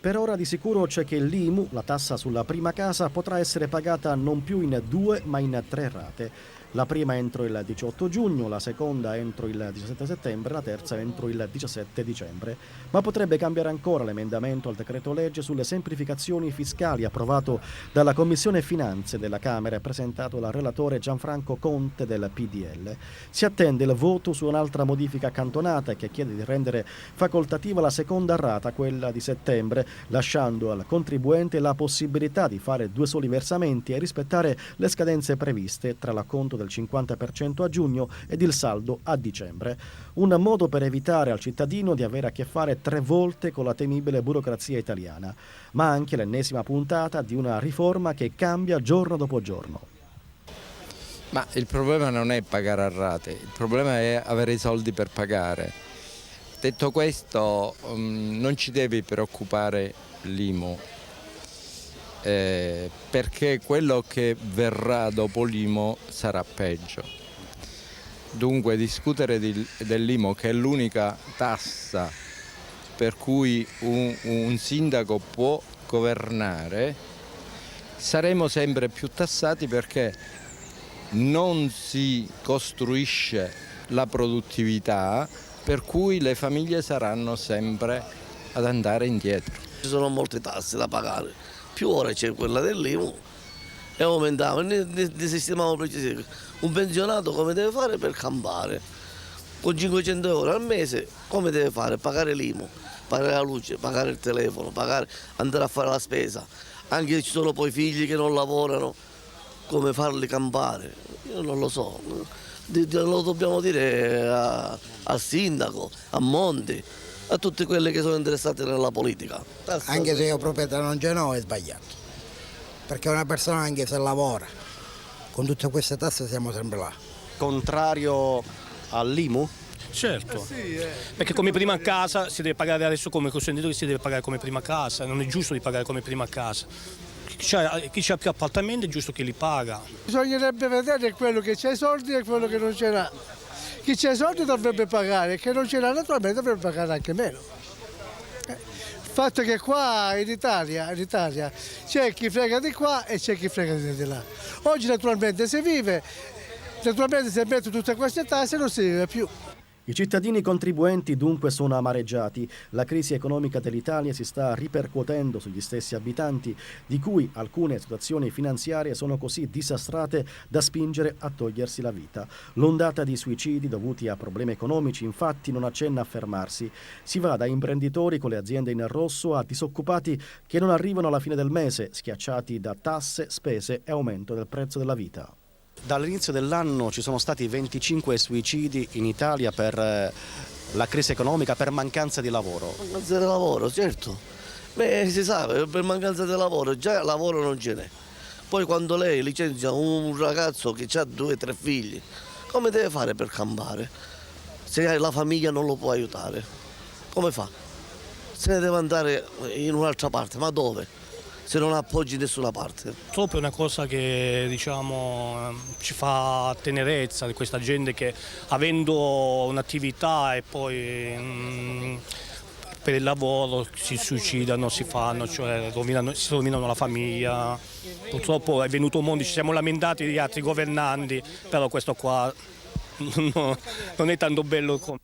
Per ora di sicuro c'è che l'IMU, la tassa sulla prima casa, potrà essere pagata non più in 2 ma in 3 rate. La prima entro il 18 giugno, la seconda entro il 17 settembre, la terza entro il 17 dicembre. Ma potrebbe cambiare ancora l'emendamento al decreto legge sulle semplificazioni fiscali approvato dalla Commissione Finanze della Camera e presentato dal relatore Gianfranco Conte del PDL. Si attende il voto su un'altra modifica accantonata che chiede di rendere facoltativa la seconda rata, quella di settembre, lasciando al contribuente la possibilità di fare 2 soli versamenti e rispettare le scadenze previste tra l'acconto del 50% a giugno ed il saldo a dicembre. Un modo per evitare al cittadino di avere a che fare 3 volte con la temibile burocrazia italiana, ma anche l'ennesima puntata di una riforma che cambia giorno dopo giorno. Ma il problema non è pagare a rate, il problema è avere i soldi per pagare. Detto questo, non ci deve preoccupare l'IMU, perché quello che verrà dopo l'IMU sarà peggio. Dunque discutere dell'IMU, che è l'unica tassa per cui un sindaco può governare, saremo sempre più tassati perché non si costruisce la produttività, per cui le famiglie saranno sempre ad andare indietro. Ci sono molte tasse da pagare, più ora c'è quella dell'IMU e aumentava, ne sistemiamo precisamente. Un pensionato come deve fare per campare? Con 500 euro al mese come deve fare? Pagare l'IMU, pagare la luce, pagare il telefono, andare a fare la spesa. Anche se ci sono poi figli che non lavorano, come farli campare? Io non lo so, lo dobbiamo dire al sindaco, a Monti, a tutti quelli che sono interessati nella politica. Anche se io proprietà non ce n'ho è sbagliato, perché una persona anche se lavora, con tutte queste tasse siamo sempre là. Contrario all'IMU? Certo, perché come prima casa si deve pagare adesso come consumatore, si deve pagare come prima casa, non è giusto di pagare come prima casa. Chi ha più appartamenti è giusto che li paga. Bisognerebbe vedere quello che c'ha i soldi e quello che non ce l'ha. Chi c'ha i soldi dovrebbe pagare, chi non ce l'ha naturalmente dovrebbe pagare anche meno. Il fatto che qua in Italia c'è chi frega di qua e c'è chi frega di là. Oggi naturalmente si vive, naturalmente se metto tutte queste tasse non si vive più. I cittadini contribuenti dunque sono amareggiati. La crisi economica dell'Italia si sta ripercuotendo sugli stessi abitanti, di cui alcune situazioni finanziarie sono così disastrate da spingere a togliersi la vita. L'ondata di suicidi dovuti a problemi economici infatti non accenna a fermarsi. Si va da imprenditori con le aziende in rosso a disoccupati che non arrivano alla fine del mese, schiacciati da tasse, spese e aumento del prezzo della vita. Dall'inizio dell'anno ci sono stati 25 suicidi in Italia per la crisi economica, per mancanza di lavoro. Mancanza di lavoro, certo. Beh, si sa, per mancanza di lavoro, già lavoro non ce n'è. Poi quando lei licenzia un ragazzo che ha 2 o 3 figli, come deve fare per campare? Se la famiglia non lo può aiutare, come fa? Se ne deve andare in un'altra parte, ma dove? Se non appoggi nessuna parte. Purtroppo è una cosa che ci fa tenerezza di questa gente che avendo un'attività e poi per il lavoro si suicidano, si rovinano la famiglia. Purtroppo è venuto un mondo, ci siamo lamentati di altri governanti, però questo qua non è tanto bello come